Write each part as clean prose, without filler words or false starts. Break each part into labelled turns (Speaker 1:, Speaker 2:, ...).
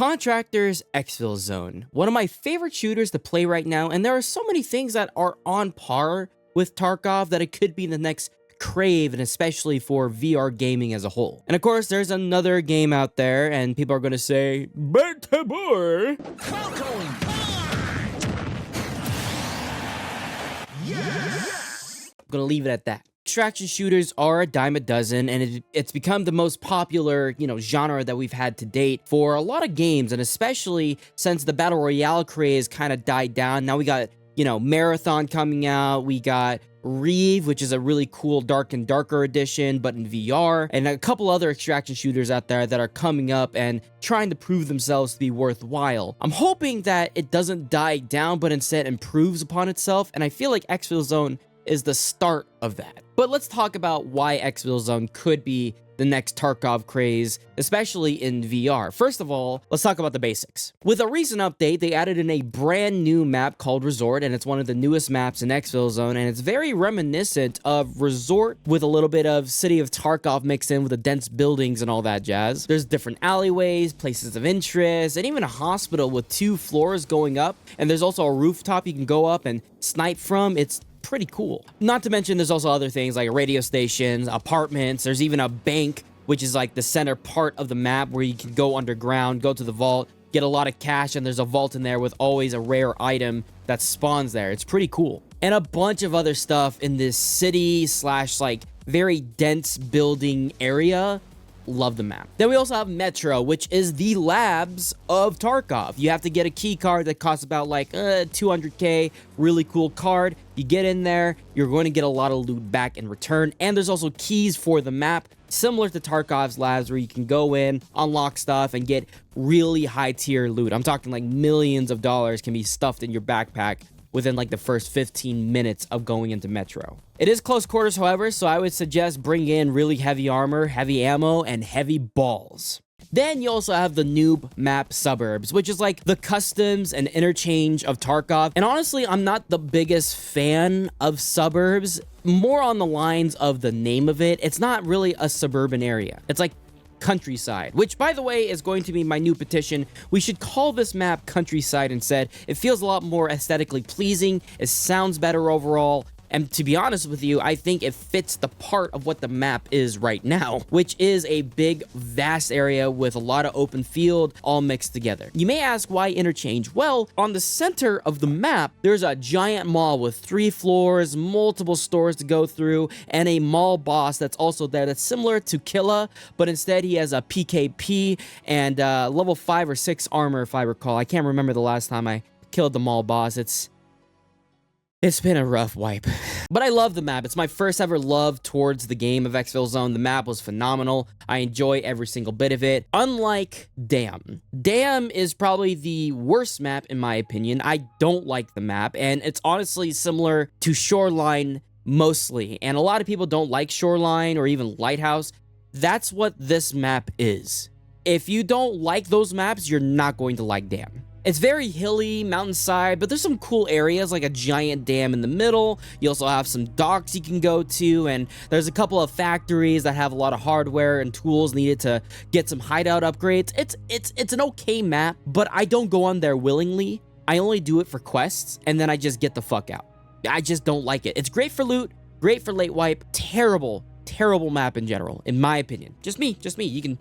Speaker 1: Contractor's Exfilzone, one of my favorite shooters to play right now, and there are so many things that are on par with Tarkov that it could be the next Crave, and especially for VR gaming as a whole. And of course, there's another game out there, and people are going to say, "Better boy." I'm going to leave it at that. Extraction shooters are a dime a dozen, and it's become the most popular, genre that we've had to date for a lot of games, and especially since the Battle Royale craze kind of died down. Now we got, Marathon coming out, we got Reeve, which is a really cool Dark and Darker edition, but in VR, and a couple other extraction shooters out there that are coming up and trying to prove themselves to be worthwhile. I'm hoping that it doesn't die down, but instead improves upon itself, and I feel like Exfilzone is the start of that. But let's talk about why Exfilzone could be the next Tarkov Craze, especially in VR. First of all, let's talk about the basics. With a recent update, they added in a brand new map called Resort, and it's one of the newest maps in Exfilzone, and it's very reminiscent of Resort with a little bit of City of Tarkov mixed in with the dense buildings and all that jazz. There's different alleyways, places of interest, and even a hospital with 2 floors going up, and there's also a rooftop you can go up and snipe from. It's pretty cool. Not to mention there's also other things like radio stations, apartments, there's even a bank, which is like the center part of the map where you can go underground, go to the vault, get a lot of cash, and there's a vault in there with always a rare item that spawns there. It's pretty cool. And a bunch of other stuff in this city slash like very dense building area. Love the map. Then we also have Metro, which is the labs of Tarkov. You have to get a key card that costs about like 200k. Really cool card. You get in there, you're going to get a lot of loot back in return. And there's also keys for the map, similar to Tarkov's labs, where you can go in, unlock stuff, and get really high tier loot. I'm talking like millions of dollars can be stuffed in your backpack within like the first 15 minutes of going into Metro. It is close quarters, however, so I would suggest bring in really heavy armor, heavy ammo, and heavy balls. Then you also have the noob map Suburbs, which is like the customs and interchange of Tarkov. And honestly, I'm not the biggest fan of Suburbs, more on the lines of the name of it. It's not really a suburban area. It's like Countryside, which by the way is going to be my new petition. We should call this map Countryside instead. It feels a lot more aesthetically pleasing, it sounds better overall, and to be honest with you, I think it fits the part of what the map is right now, which is a big, vast area with a lot of open field all mixed together. You may ask why interchange? Well, on the center of the map, there's a giant mall with 3 floors, multiple stores to go through, and a mall boss that's also there that's similar to Killa, but instead he has a PKP and level 5 or 6 armor, if I recall. I can't remember the last time I killed the mall boss. It's been a rough wipe. But I love the map. It's my first ever love towards the game of Exfilzone. The map was phenomenal. I enjoy every single bit of it. Unlike Dam. Dam is probably the worst map in my opinion. I don't like the map, and it's honestly similar to Shoreline mostly. And a lot of people don't like Shoreline or even Lighthouse. That's what this map is. If you don't like those maps, you're not going to like Dam. It's very hilly, mountainside, but there's some cool areas like a giant dam in the middle. You also have some docks you can go to, and there's a couple of factories that have a lot of hardware and tools needed to get some hideout upgrades. It's an okay map, but I don't go on there willingly. I only do it for quests, and then I just get the fuck out. I just don't like it. It's great for loot, great for late wipe. Terrible map in general, in my opinion. Just me. You can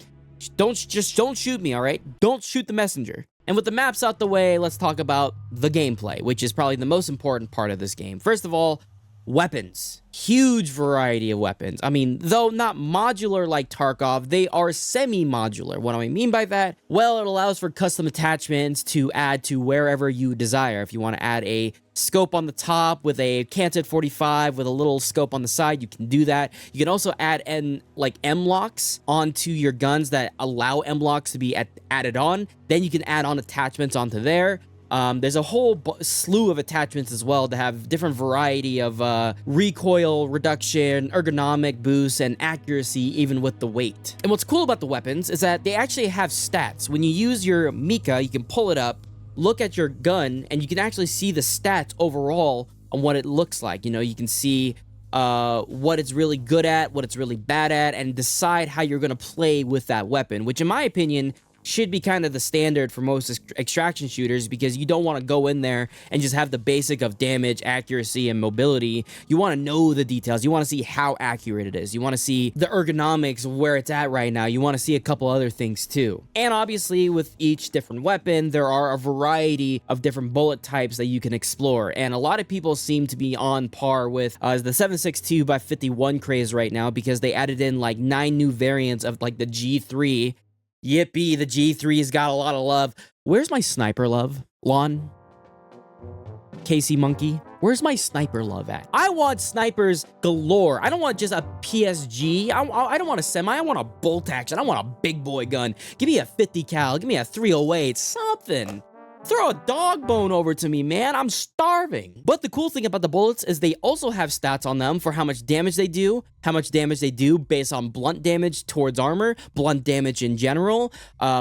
Speaker 1: don't shoot me, all right? Don't shoot the messenger. And with the maps out the way, let's talk about the gameplay, which is probably the most important part of this game. First of all, weapons. Huge variety of weapons. I mean, though not modular like Tarkov, they are semi-modular. What do I mean by that? Well, it allows for custom attachments to add to wherever you desire. If you want to add a scope on the top with a canted 45 with a little scope on the side, you can do that. You can also add M-locks onto your guns that allow M-locks to be added on. Then you can add on attachments onto there. There's a whole slew of attachments as well to have different variety of recoil reduction, ergonomic boosts, and accuracy even with the weight. And what's cool about the weapons is that they actually have stats. When you use your Mika, you can pull it up, look at your gun, and you can actually see the stats overall on what it looks like. You can see what it's really good at, what it's really bad at, and decide how you're going to play with that weapon, which in my opinion should be kind of the standard for most extraction shooters, because you don't want to go in there and just have the basic of damage, accuracy, and mobility. You want to know the details. You want to see how accurate it is. You want to see the ergonomics of where it's at right now. You want to see a couple other things too. And obviously with each different weapon, there are a variety of different bullet types that you can explore. And a lot of people seem to be on par with the 7.62x51 craze right now, because they added in like 9 new variants of like the G3. Yippee, the G3's got a lot of love. Where's my sniper love? Lon? Casey Monkey? Where's my sniper love at? I want snipers galore. I don't want just a PSG. I don't want a semi. I want a bolt action. I want a big boy gun. Give me a 50 cal. Give me a 308. Something. Throw a dog bone over to me, man. I'm starving. But the cool thing about the bullets is they also have stats on them for how much damage they do based on blunt damage towards armor, blunt damage in general,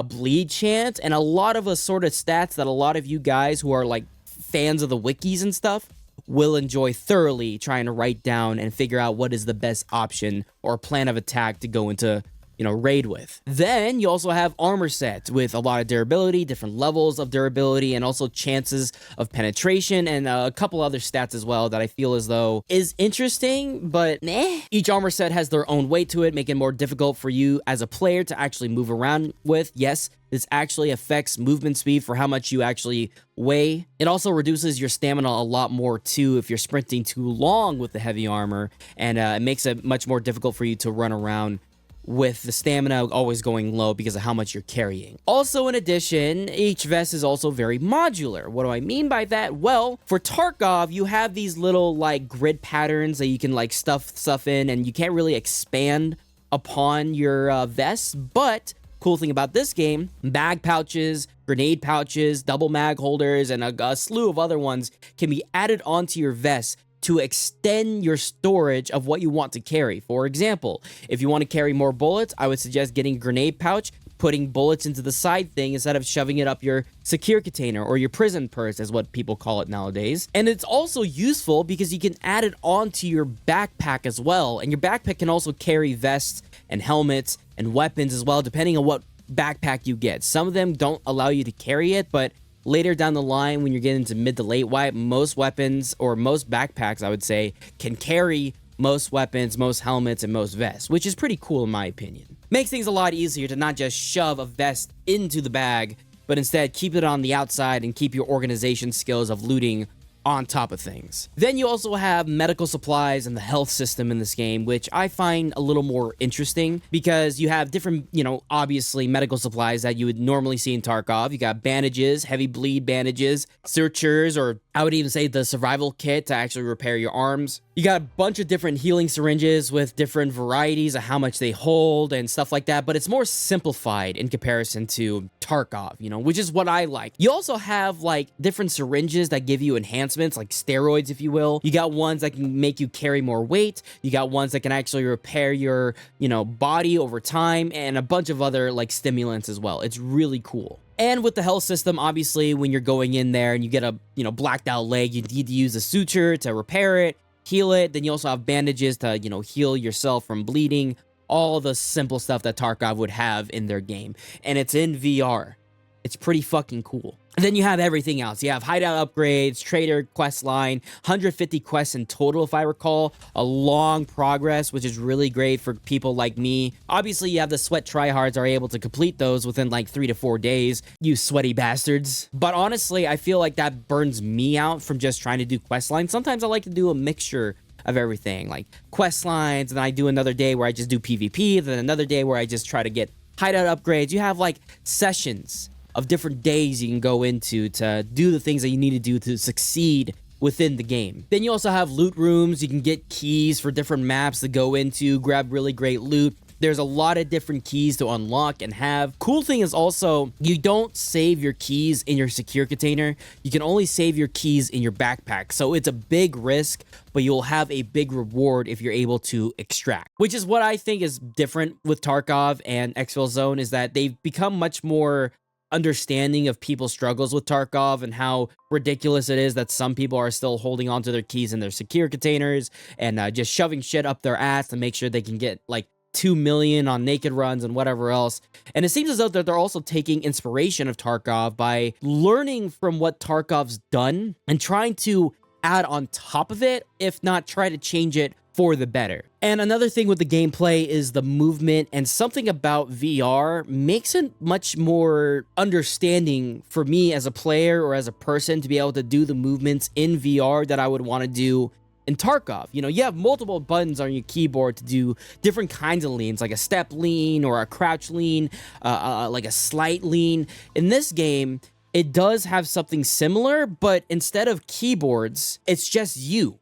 Speaker 1: bleed chance, and a lot of assorted stats that a lot of you guys who are like fans of the wikis and stuff will enjoy thoroughly trying to write down and figure out what is the best option or plan of attack to go into, you know, raid with. Then you also have armor sets with a lot of durability, different levels of durability, and also chances of penetration, and a couple other stats as well that I feel as though is interesting, but meh. Each armor set has their own weight to it, making it more difficult for you as a player to actually move around with. Yes, this actually affects movement speed for how much you actually weigh. It also reduces your stamina a lot more too if you're sprinting too long with the heavy armor, and it makes it much more difficult for you to run around with the stamina always going low because of how much you're carrying. Also, in addition, each vest is also very modular. What do I mean by that? Well, for Tarkov, you have these little like grid patterns that you can like stuff stuff in, and you can't really expand upon your vests. But cool thing about this game, bag pouches, grenade pouches, double mag holders, and a slew of other ones can be added onto your vest to extend your storage of what you want to carry. For example, if you want to carry more bullets, I would suggest getting a grenade pouch, putting bullets into the side thing instead of shoving it up your secure container, or your prison purse is what people call it nowadays. And it's also useful because you can add it onto your backpack as well. And your backpack can also carry vests and helmets and weapons as well, depending on what backpack you get. Some of them don't allow you to carry it, but later down the line, when you're getting to mid to late wipe, most weapons, or most backpacks, I would say, can carry most weapons, most helmets, and most vests, which is pretty cool in my opinion. Makes things a lot easier to not just shove a vest into the bag, but instead keep it on the outside and keep your organization skills of looting on top of things. Then you also have medical supplies and the health system in this game, which I find a little more interesting because you have different, you know, obviously medical supplies that you would normally see in Tarkov. You got bandages, heavy bleed bandages, sutures, or I would even say the survival kit to actually repair your arms. You got a bunch of different healing syringes with different varieties of how much they hold and stuff like that, but it's more simplified in comparison to Tarkov, you know, which is what I like. You also have like different syringes that give you enhancements, like steroids, if you will. You got ones that can make you carry more weight. You got ones that can actually repair your, you know, body over time, and a bunch of other like stimulants as well. It's really cool. And with the health system, obviously, when you're going in there and you get a, you know, blacked out leg, you need to use a suture to repair it, heal it. Then you also have bandages to, you know, heal yourself from bleeding. All the simple stuff that Tarkov would have in their game. And it's in VR. It's pretty fucking cool. And then you have everything else. You have hideout upgrades, trader quest line, 150 quests in total, if I recall. A long progress, which is really great for people like me. Obviously, you have the sweat tryhards are able to complete those within like 3 to 4 days. You sweaty bastards. But honestly, I feel like that burns me out from just trying to do quest lines. Sometimes I like to do a mixture of everything, like quest lines, and I do another day where I just do PvP, then another day where I just try to get hideout upgrades. You have like sessions of different days you can go into to do the things that you need to do to succeed within the game. Then you also have loot rooms. You can get keys for different maps to go into, grab really great loot. There's a lot of different keys to unlock and have. Cool thing is also, you don't save your keys in your secure container. You can only save your keys in your backpack. So it's a big risk, but you'll have a big reward if you're able to extract. Which is what I think is different with Tarkov and Exfilzone, is that they've become much more understanding of people's struggles with Tarkov and how ridiculous it is that some people are still holding onto their keys in their secure containers and just shoving shit up their ass to make sure they can get like 2 million on naked runs and whatever else. And it seems as though that they're also taking inspiration of Tarkov by learning from what Tarkov's done and trying to add on top of it, if not try to change it for the better. And another thing with the gameplay is the movement, and something about VR makes it much more understanding for me as a player or as a person to be able to do the movements in VR that I would want to do in Tarkov. You know, you have multiple buttons on your keyboard to do different kinds of leans, like a step lean or a crouch lean, like a slight lean. In this game, it does have something similar, but instead of keyboards, it's just you.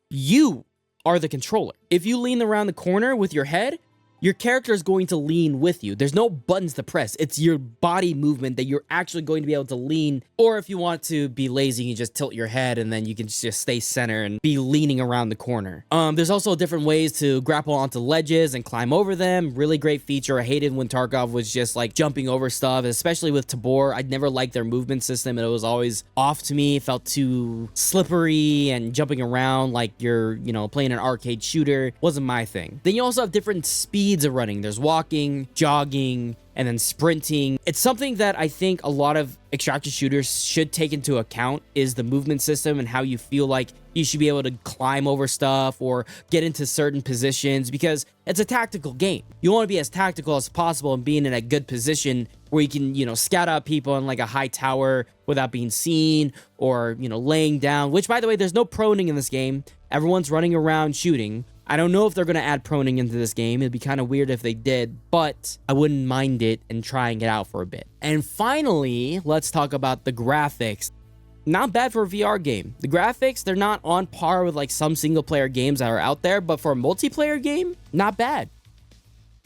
Speaker 1: You are the controller. If you lean around the corner with your head, your character is going to lean with you. There's no buttons to press. It's your body movement that you're actually going to be able to lean. Or if you want to be lazy, you just tilt your head and then you can just stay center and be leaning around the corner. There's also different ways to grapple onto ledges and climb over them. Really great feature. I hated when Tarkov was just like jumping over stuff, especially with Tabor. I'd never liked their movement system. It was always off to me. It felt too slippery and jumping around like you're, you know, playing an arcade shooter. Wasn't my thing. Then you also have different speeds of running. There's walking, jogging, and then sprinting. It's something that I think a lot of extraction shooters should take into account, is the movement system and how you feel like you should be able to climb over stuff or get into certain positions, because it's a tactical game. You want to be as tactical as possible and being in a good position where you can, you know, scout out people in like a high tower without being seen, or, you know, laying down, which, by the way, there's no proning in this game. Everyone's running around shooting. I don't know if they're going to add proning into this game. It'd be kind of weird if they did, but I wouldn't mind it and trying it out for a bit. And finally, let's talk about the graphics. Not bad for a VR game. The graphics, they're not on par with like some single player games that are out there, but for a multiplayer game, not bad.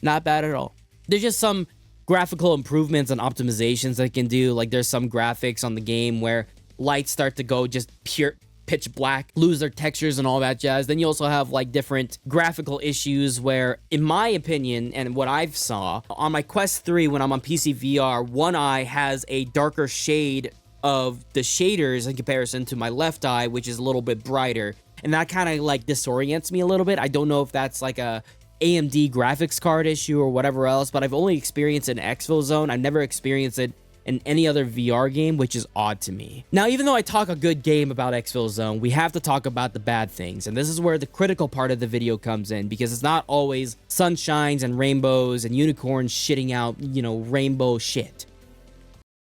Speaker 1: Not bad at all. There's just some graphical improvements and optimizations they can do. Like there's some graphics on the game where lights start to go just pure pitch black, lose their textures and all that jazz. Then you also have like different graphical issues where, in my opinion, and what I've saw on my Quest 3 when I'm on PC VR, one eye has a darker shade of the shaders in comparison to my left eye, which is a little bit brighter. And that kind of like disorients me a little bit. I don't know if that's like a AMD graphics card issue or whatever else, but I've only experienced it in Exfilzone. I've never experienced it in any other VR game, which is odd to me. Now, even though I talk a good game about Exfilzone, we have to talk about the bad things, and this is where the critical part of the video comes in, because it's not always sunshines and rainbows and unicorns shitting out, you know, rainbow shit.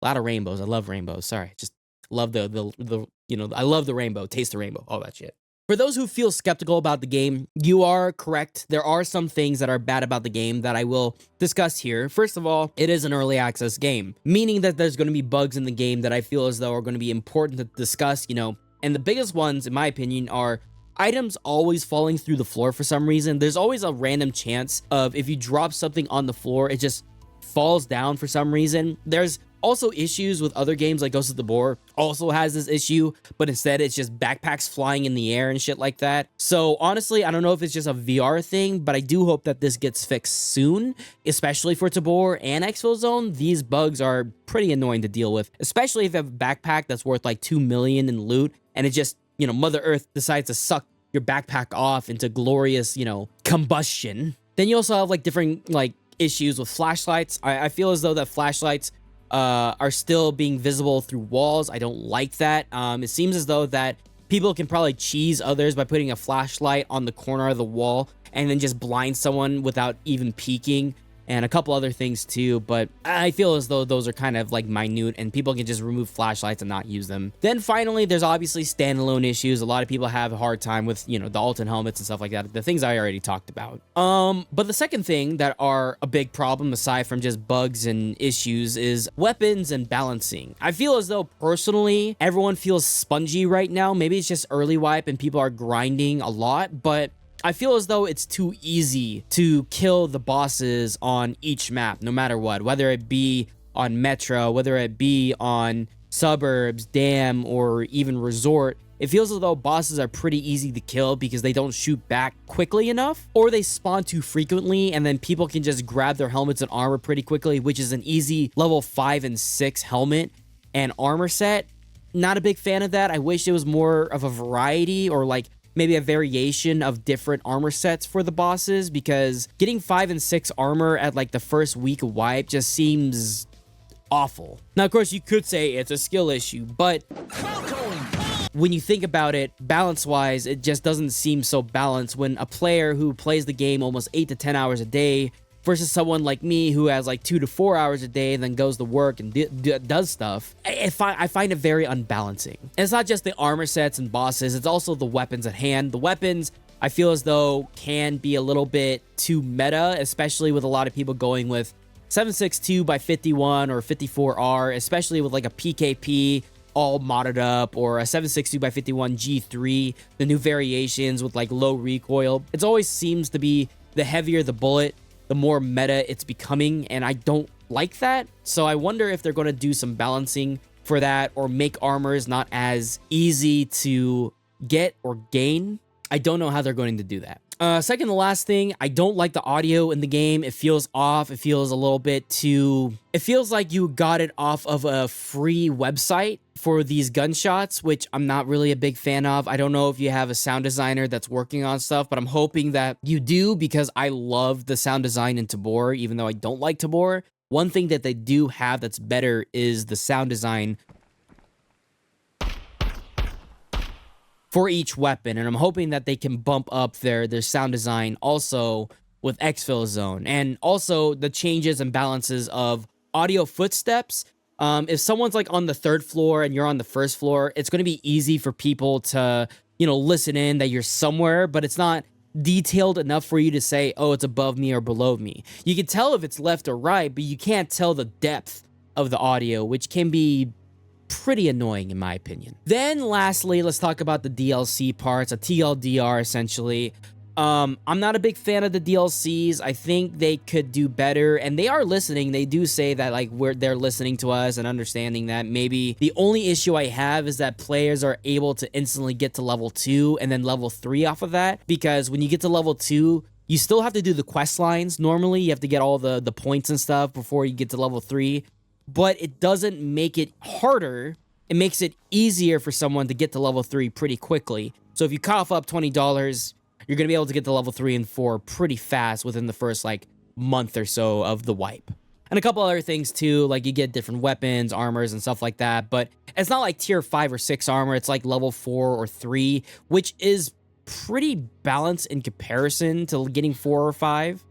Speaker 1: A lot of rainbows. I love rainbows. Sorry, just love the you know, I love the rainbow, taste the rainbow, all that shit. For those who feel skeptical about the game, you are correct. There are some things that are bad about the game that I will discuss here. First of all, it is an early access game, meaning that there's going to be bugs in the game that I feel as though are going to be important to discuss, you know, and the biggest ones, in my opinion, are items always falling through the floor for some reason. There's always a random chance of if you drop something on the floor, it just falls down for some reason. There's also issues with other games like Ghost of Tabor also has this issue, but instead it's just backpacks flying in the air and shit like that. So honestly, I don't know if it's just a VR thing, but I do hope that this gets fixed soon, especially for Tabor and Exfilzone. These bugs are pretty annoying to deal with, especially if you have a backpack that's worth like 2 million in loot and it just, you know, Mother Earth decides to suck your backpack off into glorious, you know, combustion. Then you also have like different like issues with flashlights. I feel as though that flashlights are still being visible through walls. I don't like that. It seems as though that people can probably cheese others by putting a flashlight on the corner of the wall and then just blind someone without even peeking, and a couple other things too, but I feel as though those are kind of like minute and people can just remove flashlights and not use them. Then finally, there's obviously standalone issues. A lot of people have a hard time with, you know, the Alton helmets and stuff like that, the things I already talked about. But the second thing that are a big problem aside from just bugs and issues is weapons and balancing. I feel as though personally, everyone feels spongy right now. Maybe it's just early wipe and people are grinding a lot, but I feel as though it's too easy to kill the bosses on each map, no matter what, whether it be on Metro, whether it be on Suburbs, Dam, or even Resort. It feels as though bosses are pretty easy to kill because they don't shoot back quickly enough, or they spawn too frequently, and then people can just grab their helmets and armor pretty quickly, which is an easy level 5 and 6 helmet and armor set. Not a big fan of that. I wish it was more of a variety, or like maybe a variation of different armor sets for the bosses, because getting 5 and 6 armor at like the first week of wipe just seems awful. Now, of course, you could say it's a skill issue, but when you think about it, balance-wise, it just doesn't seem so balanced when a player who plays the game almost 8 to 10 hours a day versus someone like me who has like 2 to 4 hours a day and then goes to work and does stuff. I find it very unbalancing. And it's not just the armor sets and bosses, it's also the weapons at hand. The weapons, I feel as though, can be a little bit too meta, especially with a lot of people going with 7.62 by 51 or 54R, especially with like a PKP all modded up, or a 7.62 by 51 G3, the new variations with like low recoil. It always seems to be the heavier the bullet, the more meta it's becoming, and I don't like that. So I wonder if they're going to do some balancing for that, or make armors not as easy to get or gain. I don't know how they're going to do that. Second to last thing, I don't like the audio in the game. It feels off. It feels a little bit too... It feels like you got it off of a free website for these gunshots, which I'm not really a big fan of. I don't know if you have a sound designer that's working on stuff, but I'm hoping that you do, because I love the sound design in Tabor, even though I don't like Tabor. One thing that they do have that's better is the sound design for each weapon, and I'm hoping that they can bump up their sound design also with Exfilzone, and also the changes and balances of audio footsteps. If someone's like on the 3rd floor and you're on the 1st floor, it's going to be easy for people to, you know, listen in that you're somewhere, but it's not detailed enough for you to say, oh, it's above me or below me. You can tell if it's left or right, but you can't tell the depth of the audio, which can be pretty annoying in my opinion. Then lastly, let's talk about the DLC parts, a TLDR essentially. I'm not a big fan of the DLCs. I think they could do better, and they are listening. They do say that like they're listening to us and understanding that. Maybe the only issue I have is that players are able to instantly get to level 2 and then level 3 off of that, because when you get to level 2, you still have to do the quest lines. Normally, you have to get all the points and stuff before you get to level 3. But it doesn't make it harder. It makes it easier for someone to get to level 3 pretty quickly. So if you cough up $20, you're going to be able to get to level 3 and 4 pretty fast within the first like month or so of the wipe. And a couple other things too, like you get different weapons, armors, and stuff like that. But it's not like tier 5 or 6 armor. It's like level 4 or 3, which is pretty balanced in comparison to getting 4 or 5.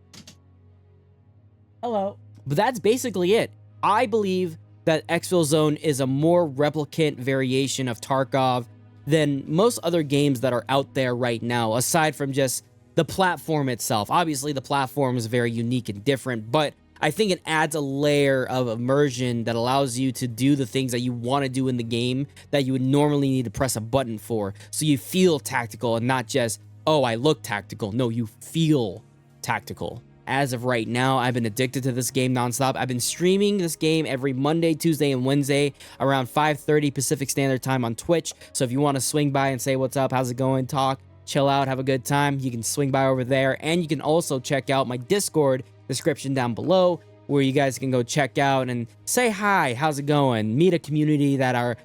Speaker 1: Hello. But that's basically it. I believe that Exfilzone is a more replicant variation of Tarkov than most other games that are out there right now, aside from just the platform itself. Obviously, the platform is very unique and different, but I think it adds a layer of immersion that allows you to do the things that you want to do in the game that you would normally need to press a button for. So you feel tactical and not just, oh, I look tactical. No, you feel tactical. As of right now, I've been addicted to this game nonstop. I've been streaming this game every Monday, Tuesday, and Wednesday around 5:30 Pacific Standard Time on Twitch. So if you want to swing by and say what's up, how's it going, talk, chill out, have a good time, you can swing by over there. And you can also check out my Discord description down below, where you guys can go check out and say hi, how's it going, meet a community that are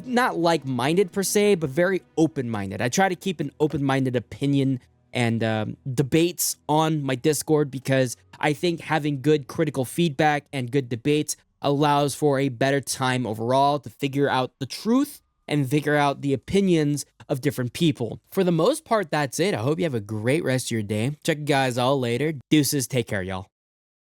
Speaker 1: not like-minded per se, but very open-minded. I try to keep an open-minded opinion and debates on my Discord, because I think having good critical feedback and good debates allows for a better time overall to figure out the truth and figure out the opinions of different people. For the most part, that's it. I hope you have a great rest of your day. Check you guys all later. Deuces. Take care, y'all.